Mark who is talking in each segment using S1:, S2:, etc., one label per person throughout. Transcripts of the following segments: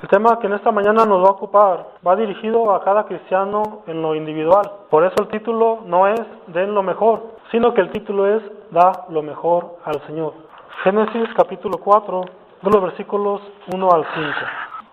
S1: El tema que en esta mañana nos va a ocupar va dirigido a cada cristiano en lo individual. Por eso el título no es den lo mejor, sino que el título es da lo mejor al Señor. Génesis capítulo 4, de los versículos 1 al 5.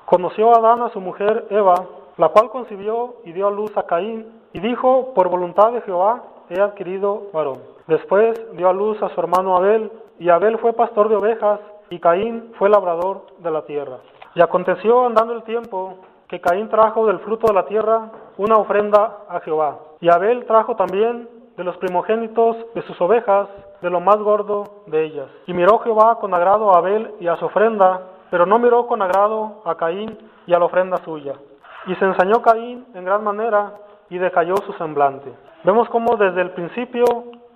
S1: Conoció Adán a su mujer Eva, la cual concibió y dio a luz a Caín, y dijo, por voluntad de Jehová he adquirido varón. Después dio a luz a su hermano Abel, y Abel fue pastor de ovejas, y Caín fue labrador de la tierra. Y aconteció andando el tiempo, que Caín trajo del fruto de la tierra una ofrenda a Jehová. Y Abel trajo también de los primogénitos de sus ovejas, de lo más gordo de ellas. Y miró Jehová con agrado a Abel y a su ofrenda, pero no miró con agrado a Caín y a la ofrenda suya. Y se ensañó Caín en gran manera, y decayó su semblante. Vemos cómo desde el principio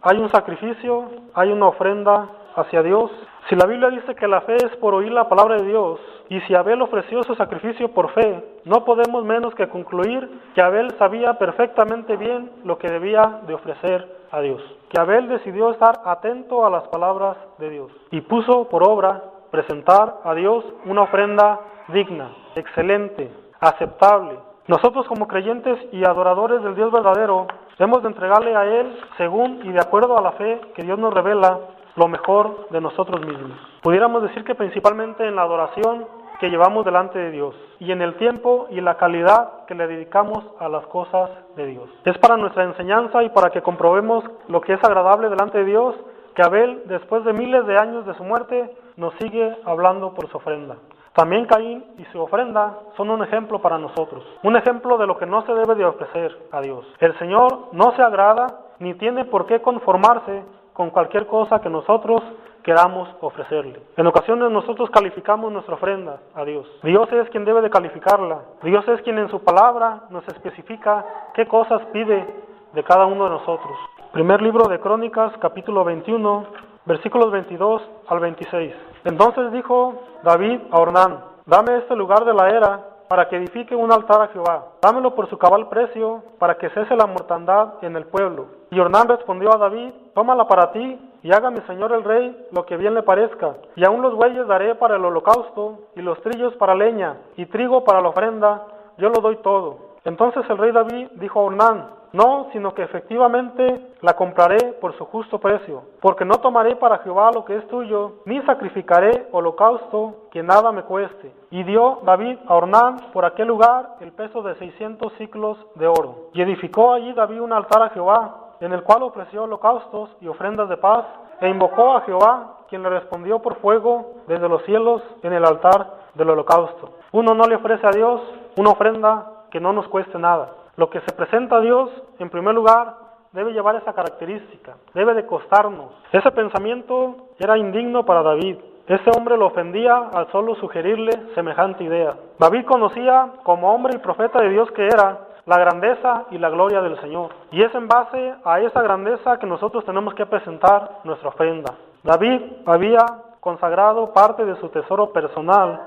S1: hay un sacrificio, hay una ofrenda hacia Dios. Si la Biblia dice que la fe es por oír la palabra de Dios, y si Abel ofreció su sacrificio por fe, no podemos menos que concluir que Abel sabía perfectamente bien lo que debía de ofrecer a Dios. Que Abel decidió estar atento a las palabras de Dios y puso por obra presentar a Dios una ofrenda digna, excelente, aceptable. Nosotros como creyentes y adoradores del Dios verdadero, hemos de entregarle a Él, según y de acuerdo a la fe que Dios nos revela, lo mejor de nosotros mismos. Pudiéramos decir que principalmente en la adoración que llevamos delante de Dios y en el tiempo y la calidad que le dedicamos a las cosas de Dios. Es para nuestra enseñanza y para que comprobemos lo que es agradable delante de Dios, que Abel, después de miles de años de su muerte, nos sigue hablando por su ofrenda. También Caín y su ofrenda son un ejemplo para nosotros, un ejemplo de lo que no se debe de ofrecer a Dios. El Señor no se agrada ni tiene por qué conformarse con cualquier cosa que nosotros queramos ofrecerle. En ocasiones nosotros calificamos nuestra ofrenda a Dios. Dios es quien debe de calificarla. Dios es quien en su palabra nos especifica qué cosas pide de cada uno de nosotros. Primer libro de Crónicas, capítulo 21, versículos 22 al 26. Entonces dijo David a Ornán, dame este lugar de la era para que edifique un altar a Jehová. Dámelo por su cabal precio, para que cese la mortandad en el pueblo. Y Ornán respondió a David, tómala para ti, y haga mi señor el rey lo que bien le parezca. Y aún los bueyes daré para el holocausto, y los trillos para leña, y trigo para la ofrenda, yo lo doy todo. Entonces el rey David dijo a Ornán, no, sino que efectivamente la compraré por su justo precio, porque no tomaré para Jehová lo que es tuyo, ni sacrificaré holocausto que nada me cueste. Y dio David a Ornán por aquel lugar el peso de 600 siclos de oro. Y edificó allí David un altar a Jehová, en el cual ofreció holocaustos y ofrendas de paz, e invocó a Jehová, quien le respondió por fuego desde los cielos en el altar del holocausto. Uno no le ofrece a Dios una ofrenda que no nos cueste nada. Lo que se presenta a Dios, en primer lugar, debe llevar esa característica, debe de costarnos. Ese pensamiento era indigno para David. Ese hombre lo ofendía al solo sugerirle semejante idea. David conocía, como hombre y profeta de Dios que era, la grandeza y la gloria del Señor. Y es en base a esa grandeza que nosotros tenemos que presentar nuestra ofrenda. David había consagrado parte de su tesoro personal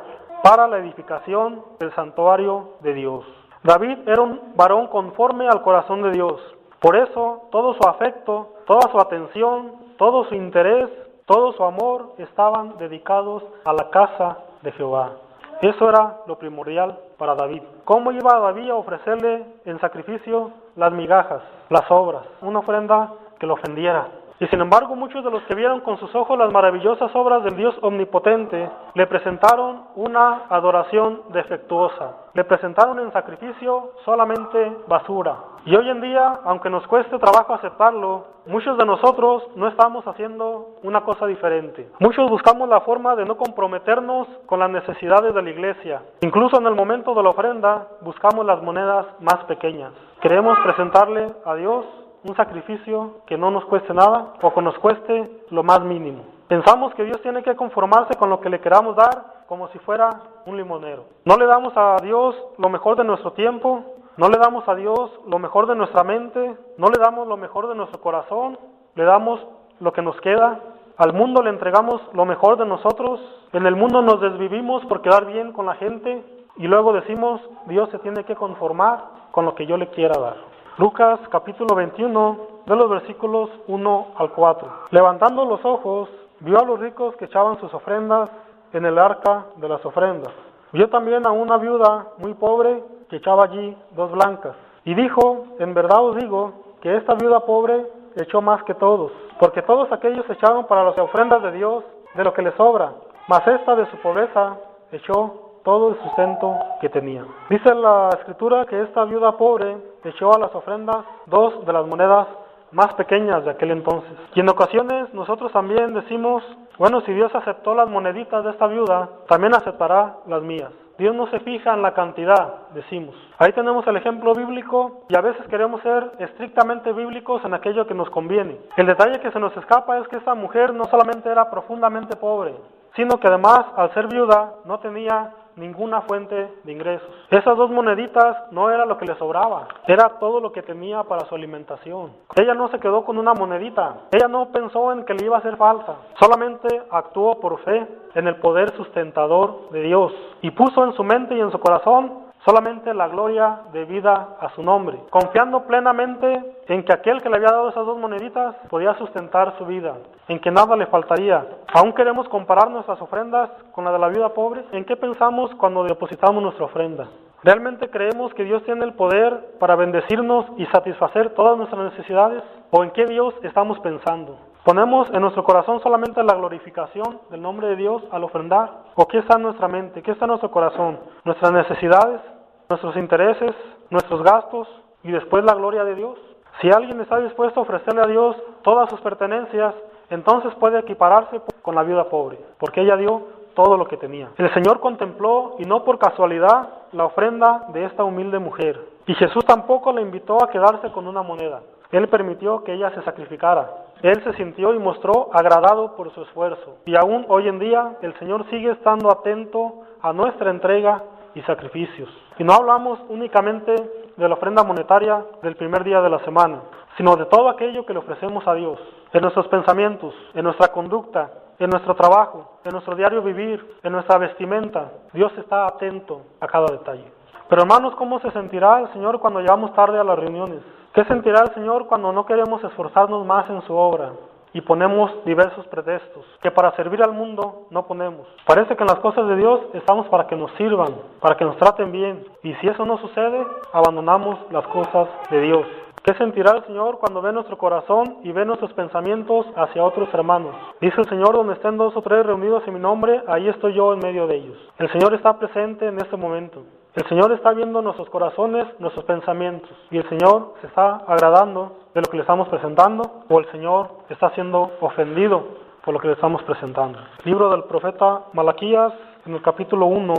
S1: para la edificación del santuario de Dios. David era un varón conforme al corazón de Dios. Por eso, todo su afecto, toda su atención, todo su interés, todo su amor estaban dedicados a la casa de Jehová. Eso era lo primordial para David. ¿Cómo iba David a ofrecerle en sacrificio las migajas, las obras, una ofrenda que lo ofendiera? Y sin embargo, muchos de los que vieron con sus ojos las maravillosas obras del Dios omnipotente, le presentaron una adoración defectuosa. Le presentaron en sacrificio solamente basura. Y hoy en día, aunque nos cueste trabajo aceptarlo, muchos de nosotros no estamos haciendo una cosa diferente. Muchos buscamos la forma de no comprometernos con las necesidades de la iglesia. Incluso en el momento de la ofrenda, buscamos las monedas más pequeñas. Queremos presentarle a Dios un sacrificio que no nos cueste nada o que nos cueste lo más mínimo. Pensamos que Dios tiene que conformarse con lo que le queramos dar como si fuera un limonero. No le damos a Dios lo mejor de nuestro tiempo, no le damos a Dios lo mejor de nuestra mente, no le damos lo mejor de nuestro corazón, le damos lo que nos queda. Al mundo le entregamos lo mejor de nosotros. En el mundo nos desvivimos por quedar bien con la gente y luego decimos, Dios se tiene que conformar con lo que yo le quiera dar. Lucas capítulo 21, de los versículos 1 al 4. Levantando los ojos, vio a los ricos que echaban sus ofrendas en el arca de las ofrendas. Vio también a una viuda muy pobre que echaba allí 2 blancas. Y dijo, en verdad os digo, que esta viuda pobre echó más que todos, porque todos aquellos echaron para las ofrendas de Dios de lo que les sobra, mas esta de su pobreza echó todo el sustento que tenía. Dice la Escritura que esta viuda pobre echó a las ofrendas 2 de las monedas más pequeñas de aquel entonces. Y en ocasiones nosotros también decimos, bueno, si Dios aceptó las moneditas de esta viuda, también aceptará las mías. Dios no se fija en la cantidad, decimos. Ahí tenemos el ejemplo bíblico y a veces queremos ser estrictamente bíblicos en aquello que nos conviene. El detalle que se nos escapa es que esta mujer no solamente era profundamente pobre, sino que además, al ser viuda, no tenía ninguna fuente de ingresos. Esas 2 moneditas no era lo que le sobraba, era todo lo que tenía para su alimentación. Ella no se quedó con una monedita, ella no pensó en que le iba a hacer falta, solamente actuó por fe en el poder sustentador de Dios y puso en su mente y en su corazón solamente la gloria debida a su nombre, confiando plenamente en que aquel que le había dado esas 2 moneditas podía sustentar su vida, en que nada le faltaría. ¿Aún queremos comparar nuestras ofrendas con la de la viuda pobre? ¿En qué pensamos cuando depositamos nuestra ofrenda? ¿Realmente creemos que Dios tiene el poder para bendecirnos y satisfacer todas nuestras necesidades? ¿O en qué Dios estamos pensando? ¿Ponemos en nuestro corazón solamente la glorificación del nombre de Dios al ofrendar? ¿O qué está en nuestra mente? ¿Qué está en nuestro corazón? ¿Nuestras necesidades? ¿Nuestros intereses? ¿Nuestros gastos? ¿Y después la gloria de Dios? Si alguien está dispuesto a ofrecerle a Dios todas sus pertenencias, entonces puede equipararse con la viuda pobre, porque ella dio todo lo que tenía. El Señor contempló, y no por casualidad, la ofrenda de esta humilde mujer. Y Jesús tampoco la invitó a quedarse con una moneda. Él permitió que ella se sacrificara. Él se sintió y mostró agradado por su esfuerzo. Y aún hoy en día el Señor sigue estando atento a nuestra entrega y sacrificios. Y no hablamos únicamente de la ofrenda monetaria del primer día de la semana, sino de todo aquello que le ofrecemos a Dios, en nuestros pensamientos, en nuestra conducta, en nuestro trabajo, en nuestro diario vivir, en nuestra vestimenta. Dios está atento a cada detalle. Pero hermanos, ¿cómo se sentirá el Señor cuando llegamos tarde a las reuniones? ¿Qué sentirá el Señor cuando no queremos esforzarnos más en su obra y ponemos diversos pretextos que para servir al mundo no ponemos? Parece que en las cosas de Dios estamos para que nos sirvan, para que nos traten bien, y si eso no sucede, abandonamos las cosas de Dios. ¿Qué sentirá el Señor cuando ve nuestro corazón y ve nuestros pensamientos hacia otros hermanos? Dice el Señor, donde estén 2 o 3 reunidos en mi nombre, ahí estoy yo en medio de ellos. El Señor está presente en este momento. El Señor está viendo nuestros corazones, nuestros pensamientos, y el Señor se está agradando de lo que le estamos presentando, o el Señor está siendo ofendido por lo que le estamos presentando. Libro del profeta Malaquías, en el capítulo 1,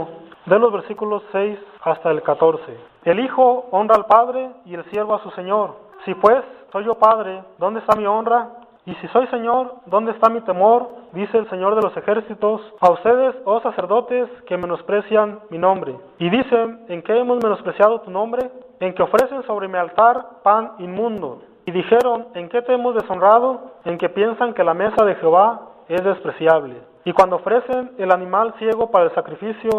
S1: de los versículos 6 hasta el 14. El Hijo honra al Padre y el siervo a su Señor. Si pues soy yo Padre, ¿dónde está mi honra? Y si soy Señor, ¿dónde está mi temor? Dice el Señor de los ejércitos. A ustedes, oh sacerdotes, que menosprecian mi nombre. Y dicen, ¿en qué hemos menospreciado tu nombre? En que ofrecen sobre mi altar pan inmundo. Y dijeron, ¿en qué te hemos deshonrado? En que piensan que la mesa de Jehová es despreciable. Y cuando ofrecen el animal ciego para el sacrificio,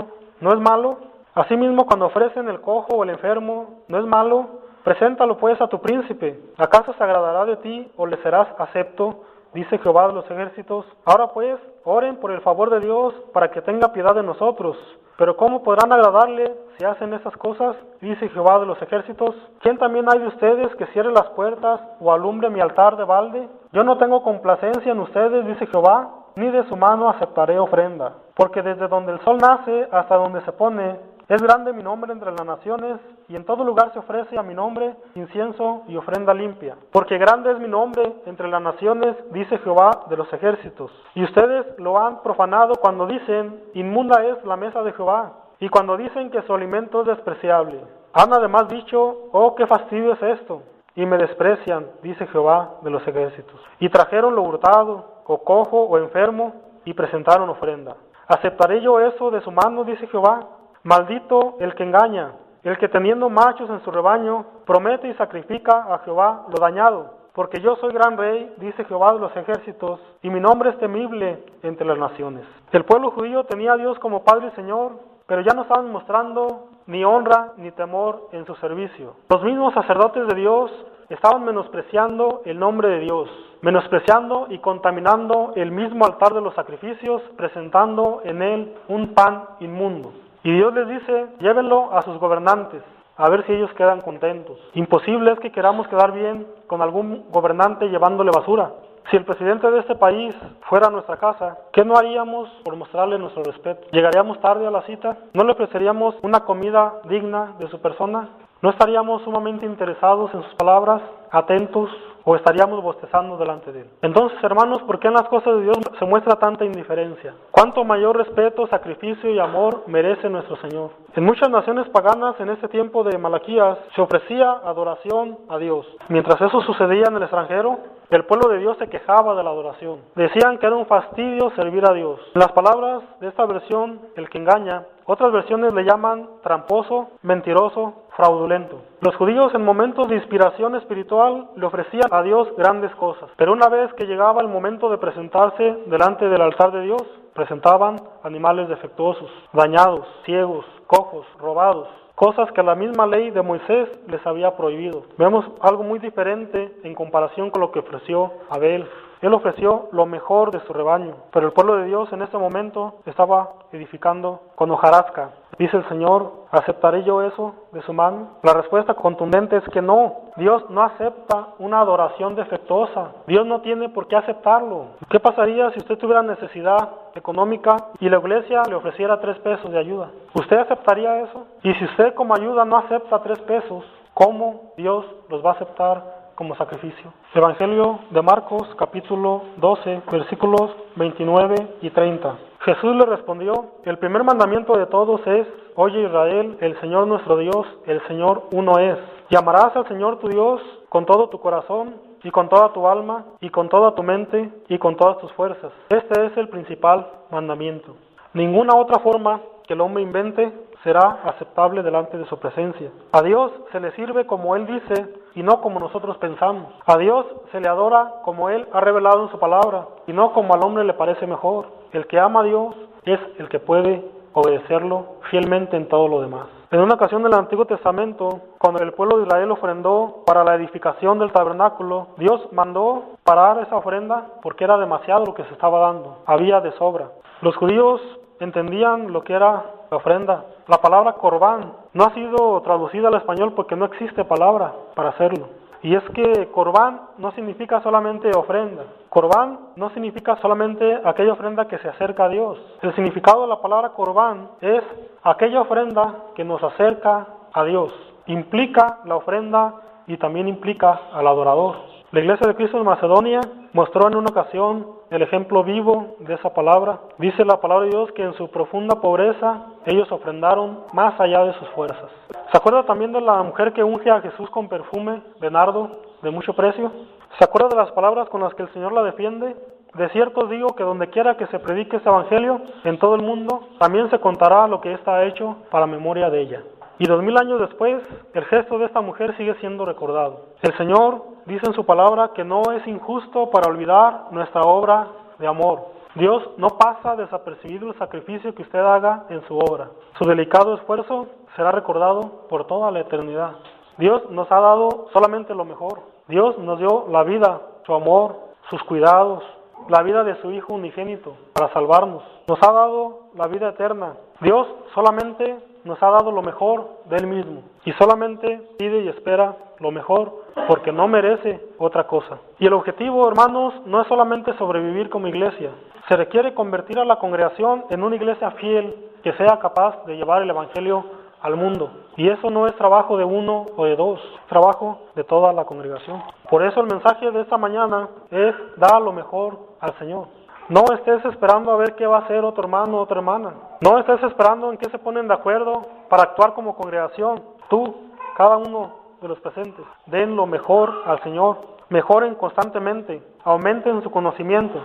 S1: ¿no es malo? Asimismo, cuando ofrecen el cojo o el enfermo, ¿no es malo? Preséntalo pues a tu príncipe. ¿Acaso se agradará de ti o le serás acepto? Dice Jehová de los ejércitos. Ahora pues, oren por el favor de Dios para que tenga piedad de nosotros. Pero ¿cómo podrán agradarle si hacen esas cosas? Dice Jehová de los ejércitos. ¿Quién también hay de ustedes que cierre las puertas o alumbre mi altar de balde? Yo no tengo complacencia en ustedes, dice Jehová, ni de su mano aceptaré ofrenda. Porque desde donde el sol nace hasta donde se pone, es grande mi nombre entre las naciones, y en todo lugar se ofrece a mi nombre incienso y ofrenda limpia. Porque grande es mi nombre entre las naciones, dice Jehová de los ejércitos. Y ustedes lo han profanado cuando dicen, inmunda es la mesa de Jehová, y cuando dicen que su alimento es despreciable. Han además dicho, oh, qué fastidio es esto, y me desprecian, dice Jehová de los ejércitos. Y trajeron lo hurtado, o cojo, o enfermo, y presentaron ofrenda. ¿Aceptaré yo eso de su mano, dice Jehová? Maldito el que engaña, el que teniendo machos en su rebaño, promete y sacrifica a Jehová lo dañado. Porque yo soy gran rey, dice Jehová de los ejércitos, y mi nombre es temible entre las naciones. El pueblo judío tenía a Dios como Padre y Señor, pero ya no estaban mostrando ni honra ni temor en su servicio. Los mismos sacerdotes de Dios estaban menospreciando el nombre de Dios, menospreciando y contaminando el mismo altar de los sacrificios, presentando en él un pan inmundo. Y Dios les dice, llévenlo a sus gobernantes, a ver si ellos quedan contentos. Imposible es que queramos quedar bien con algún gobernante llevándole basura. Si el presidente de este país fuera a nuestra casa, ¿qué no haríamos por mostrarle nuestro respeto? ¿Llegaríamos tarde a la cita? ¿No le ofreceríamos una comida digna de su persona? ¿No estaríamos sumamente interesados en sus palabras, atentos, o estaríamos bostezando delante de él? Entonces, hermanos, ¿por qué en las cosas de Dios se muestra tanta indiferencia? ¿Cuánto mayor respeto, sacrificio y amor merece nuestro Señor? En muchas naciones paganas en este tiempo de Malaquías se ofrecía adoración a Dios. Mientras eso sucedía en el extranjero, el pueblo de Dios se quejaba de la adoración. Decían que era un fastidio servir a Dios. En las palabras de esta versión, el que engaña, otras versiones le llaman tramposo, mentiroso, fraudulento. Los judíos en momentos de inspiración espiritual le ofrecían a Dios grandes cosas, pero una vez que llegaba el momento de presentarse delante del altar de Dios, presentaban animales defectuosos, dañados, ciegos, cojos, robados, cosas que la misma ley de Moisés les había prohibido. Vemos algo muy diferente en comparación con lo que ofreció Abel. Él ofreció lo mejor de su rebaño, pero el pueblo de Dios en ese momento estaba edificando con hojarasca. Dice el Señor, ¿aceptaré yo eso de su mano? La respuesta contundente es que no. Dios no acepta una adoración defectuosa. Dios no tiene por qué aceptarlo. ¿Qué pasaría si usted tuviera necesidad económica y la iglesia le ofreciera 3 pesos de ayuda? ¿Usted aceptaría eso? Y si usted como ayuda no acepta 3 pesos, ¿cómo Dios los va a aceptar como sacrificio? Evangelio de Marcos, capítulo 12, versículos 29 y 30. Jesús le respondió, el primer mandamiento de todos es, oye Israel, el Señor nuestro Dios, el Señor uno es. Y amarás al Señor tu Dios con todo tu corazón, y con toda tu alma, y con toda tu mente, y con todas tus fuerzas. Este es el principal mandamiento. Ninguna otra forma que el hombre invente será aceptable delante de su presencia. A Dios se le sirve como Él dice y no como nosotros pensamos. A Dios se le adora como Él ha revelado en su palabra y no como al hombre le parece mejor. El que ama a Dios es el que puede obedecerlo fielmente en todo lo demás. En una ocasión del Antiguo Testamento, cuando el pueblo de Israel ofrendó para la edificación del tabernáculo, Dios mandó parar esa ofrenda porque era demasiado lo que se estaba dando. Había de sobra. Los judíos entendían lo que era la ofrenda. La palabra corbán no ha sido traducida al español porque no existe palabra para hacerlo. Y es que corbán no significa solamente ofrenda. Corbán no significa solamente aquella ofrenda que se acerca a Dios. El significado de la palabra corbán es aquella ofrenda que nos acerca a Dios. Implica la ofrenda y también implica al adorador. La Iglesia de Cristo en Macedonia mostró en una ocasión el ejemplo vivo de esa palabra. Dice la palabra de Dios que en su profunda pobreza ellos ofrendaron más allá de sus fuerzas. ¿Se acuerda también de la mujer que unge a Jesús con perfume de nardo de mucho precio? ¿Se acuerda de las palabras con las que el Señor la defiende? De cierto os digo que donde quiera que se predique este evangelio en todo el mundo, también se contará lo que ésta ha hecho para memoria de ella. Y 2000 años después, el gesto de esta mujer sigue siendo recordado. El Señor dice en su palabra que no es injusto para olvidar nuestra obra de amor. Dios no pasa desapercibido el sacrificio que usted haga en su obra. Su delicado esfuerzo será recordado por toda la eternidad. Dios nos ha dado solamente lo mejor. Dios nos dio la vida, su amor, sus cuidados, la vida de su Hijo unigénito para salvarnos. Nos ha dado la vida eterna. Dios solamente nos ha dado lo mejor de Él mismo y solamente pide y espera lo mejor porque no merece otra cosa. Y el objetivo, hermanos, no es solamente sobrevivir como iglesia. Se requiere convertir a la congregación en una iglesia fiel que sea capaz de llevar el evangelio al mundo. Y eso no es trabajo de uno o de dos, es trabajo de toda la congregación. Por eso el mensaje de esta mañana es: da lo mejor al Señor. No estés esperando a ver qué va a hacer otro hermano o otra hermana. No estés esperando en qué se ponen de acuerdo para actuar como congregación. Tú, cada uno de los presentes, den lo mejor al Señor. Mejoren constantemente, aumenten su conocimiento,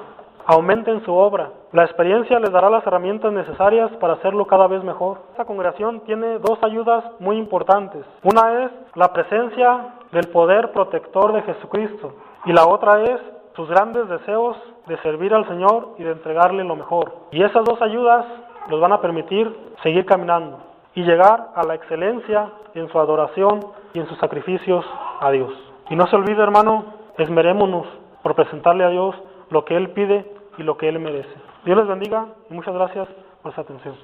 S1: aumenten su obra. La experiencia les dará las herramientas necesarias para hacerlo cada vez mejor. Esta congregación tiene 2 ayudas muy importantes. Una es la presencia del poder protector de Jesucristo y la otra es sus grandes deseos de servir al Señor y de entregarle lo mejor. Y esas 2 ayudas nos van a permitir seguir caminando y llegar a la excelencia en su adoración y en sus sacrificios a Dios. Y no se olvide, hermano, esmerémonos por presentarle a Dios lo que Él pide y lo que Él merece. Dios les bendiga y muchas gracias por su atención.